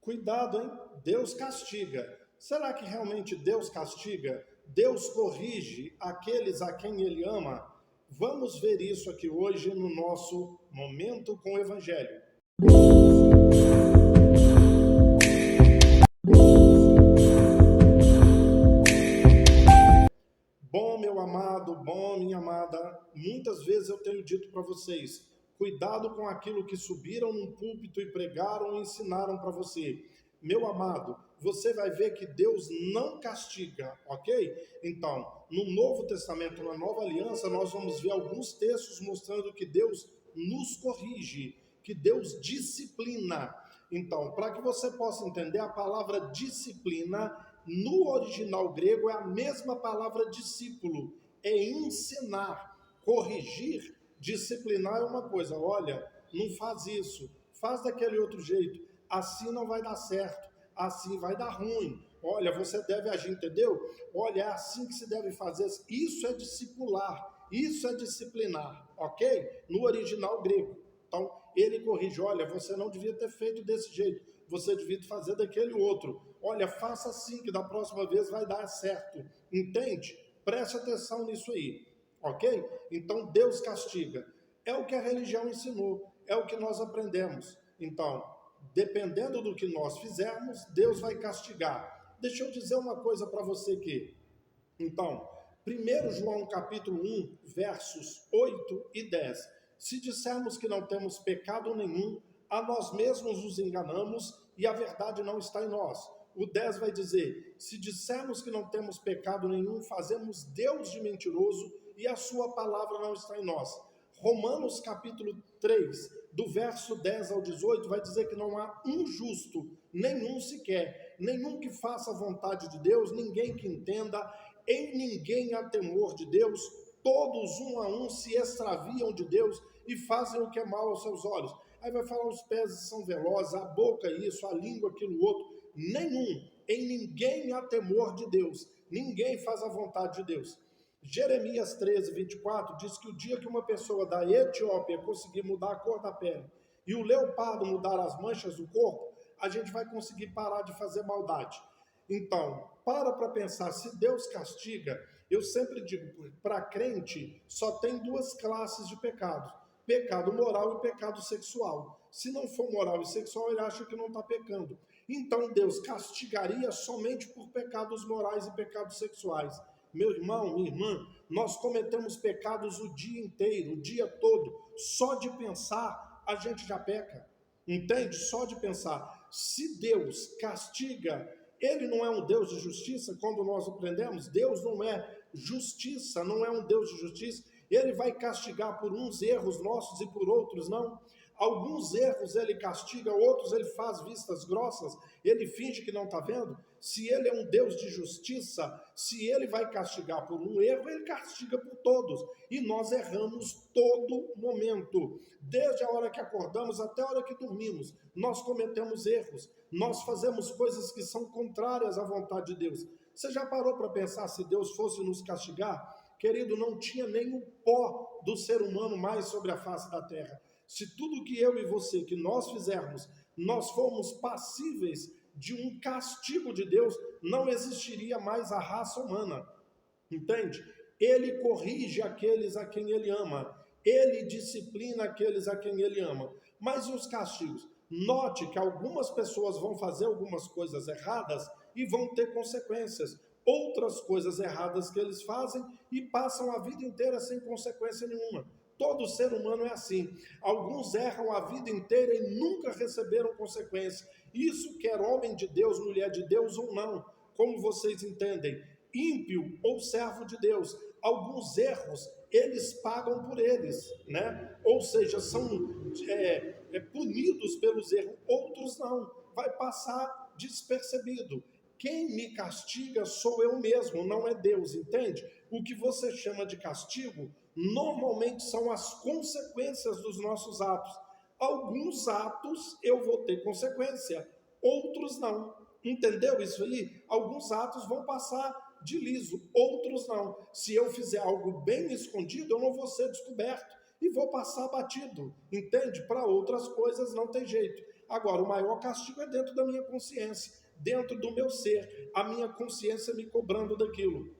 Cuidado, hein? Deus castiga. Será que realmente Deus castiga? Deus corrige aqueles a quem Ele ama? Vamos ver isso aqui hoje no nosso Momento com o Evangelho. Bom, meu amado, bom, minha amada, muitas vezes eu tenho dito para vocês, cuidado com aquilo que subiram num púlpito e pregaram e ensinaram para você. Meu amado, você vai ver que Deus não castiga, ok? Então, no Novo Testamento, na Nova Aliança, nós vamos ver alguns textos mostrando que Deus nos corrige, que Deus disciplina. Então, para que você possa entender, a palavra disciplina no original grego é a mesma palavra discípulo, é ensinar, corrigir. Disciplinar é uma coisa, olha, não faz isso, faz daquele outro jeito, assim não vai dar certo, assim vai dar ruim, olha, você deve agir, entendeu? Olha, é assim que se deve fazer, isso é discipular, isso é disciplinar, ok? No original grego. Então, ele corrige, olha, você não devia ter feito desse jeito, você devia fazer daquele outro. Olha, faça assim que da próxima vez vai dar certo. Entende? Preste atenção nisso aí, ok? Então, Deus castiga. É o que a religião ensinou, é o que nós aprendemos. Então, dependendo do que nós fizermos, Deus vai castigar. Deixa eu dizer uma coisa para você aqui. Então, 1 João capítulo 1, versos 8 e 10. Se dissermos que não temos pecado nenhum, a nós mesmos nos enganamos e a verdade não está em nós. O 10 vai dizer, se dissermos que não temos pecado nenhum, fazemos Deus de mentiroso e a sua palavra não está em nós. Romanos capítulo 3, do verso 10 ao 18, vai dizer que não há um justo, nenhum sequer, nenhum que faça a vontade de Deus, ninguém que entenda, em ninguém há temor de Deus, todos um a um se extraviam de Deus e fazem o que é mal aos seus olhos. Aí vai falar, os pés são velozes, a boca isso, a língua aquilo outro. Nenhum, em ninguém há temor de Deus, ninguém faz a vontade de Deus. Jeremias 13, 24 diz que o dia que uma pessoa da Etiópia conseguir mudar a cor da pele e o leopardo mudar as manchas do corpo, a gente vai conseguir parar de fazer maldade. Então, para pensar, se Deus castiga, eu sempre digo, para crente só tem duas classes de pecados, pecado moral e pecado sexual. Se não for moral e sexual, ele acha que não está pecando. Então Deus castigaria somente por pecados morais e pecados sexuais. Meu irmão, minha irmã, nós cometemos pecados o dia inteiro, o dia todo. Só de pensar, a gente já peca. Entende? Só de pensar. Se Deus castiga, Ele não é um Deus de justiça, quando nós aprendemos, Deus não é justiça, não é um Deus de justiça. Ele vai castigar por uns erros nossos e por outros não. Alguns erros ele castiga, outros ele faz vistas grossas, ele finge que não está vendo. Se ele é um Deus de justiça, se ele vai castigar por um erro, ele castiga por todos. E nós erramos todo momento. Desde a hora que acordamos até a hora que dormimos, nós cometemos erros. Nós fazemos coisas que são contrárias à vontade de Deus. Você já parou para pensar se Deus fosse nos castigar? Querido, não tinha nem o pó do ser humano mais sobre a face da terra. Se tudo que eu e você, que nós fizermos, nós formos passíveis de um castigo de Deus, não existiria mais a raça humana. Entende? Ele corrige aqueles a quem ele ama. Ele disciplina aqueles a quem ele ama. Mas e os castigos? Note que algumas pessoas vão fazer algumas coisas erradas e vão ter consequências. Outras coisas erradas que eles fazem e passam a vida inteira sem consequência nenhuma. Todo ser humano é assim. Alguns erram a vida inteira e nunca receberam consequência. Isso quer homem de Deus, mulher de Deus ou não. Como vocês entendem? Ímpio ou servo de Deus. Alguns erros, eles pagam por eles, né? Ou seja, são punidos pelos erros. Outros não. Vai passar despercebido. Quem me castiga sou eu mesmo, não é Deus, entende? O que você chama de castigo, normalmente são as consequências dos nossos atos. Alguns atos eu vou ter consequência, outros não. Entendeu isso aí? Alguns atos vão passar de liso, outros não. Se eu fizer algo bem escondido, eu não vou ser descoberto e vou passar batido, entende? Para outras coisas não tem jeito. Agora, o maior castigo é dentro da minha consciência, dentro do meu ser, a minha consciência me cobrando daquilo.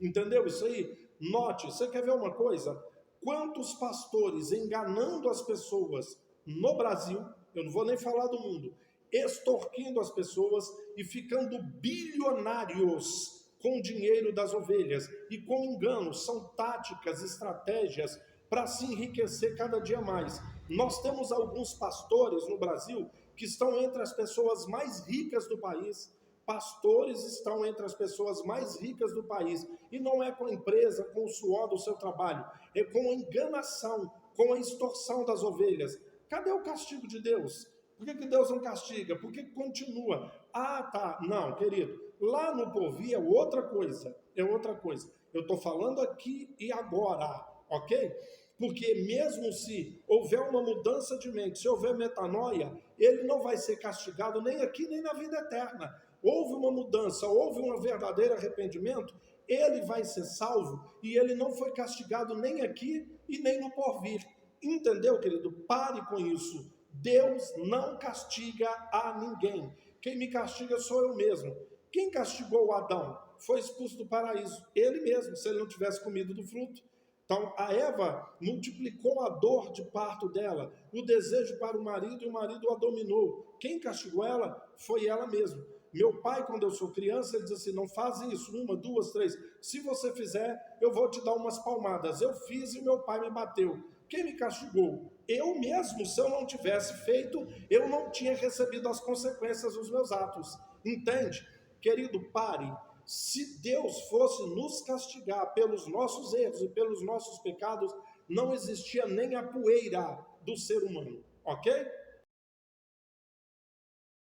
Entendeu isso aí? Note, você quer ver uma coisa? Quantos pastores enganando as pessoas no Brasil, eu não vou nem falar do mundo, extorquindo as pessoas e ficando bilionários com o dinheiro das ovelhas e com engano, são táticas, estratégias para se enriquecer cada dia mais. Nós temos alguns pastores no Brasil que estão entre as pessoas mais ricas do país. Pastores estão entre as pessoas mais ricas do país. E não é com a empresa, com o suor do seu trabalho. É com a enganação, com a extorsão das ovelhas. Cadê o castigo de Deus? Por que Deus não castiga? Por que continua? Ah, tá. Não, querido. Lá no porvir é outra coisa. É outra coisa. Eu estou falando aqui e agora, ok? Porque mesmo se houver uma mudança de mente, se houver metanoia, ele não vai ser castigado nem aqui, nem na vida eterna. Houve uma mudança, houve um verdadeiro arrependimento, ele vai ser salvo e ele não foi castigado nem aqui e nem no porvir. Entendeu, querido? Pare com isso. Deus não castiga a ninguém. Quem me castiga sou eu mesmo. Quem castigou Adão? Foi expulso do paraíso. Ele mesmo, se ele não tivesse comido do fruto. Então, a Eva multiplicou a dor de parto dela, o desejo para o marido, e o marido a dominou. Quem castigou ela? Foi ela mesma. Meu pai, quando eu sou criança, ele diz assim, não faz isso, 1, 2, 3. Se você fizer, eu vou te dar umas palmadas. Eu fiz e meu pai me bateu. Quem me castigou? Eu mesmo, se eu não tivesse feito, eu não tinha recebido as consequências dos meus atos. Entende? Querido, pare. Se Deus fosse nos castigar pelos nossos erros e pelos nossos pecados, não existia nem a poeira do ser humano, ok?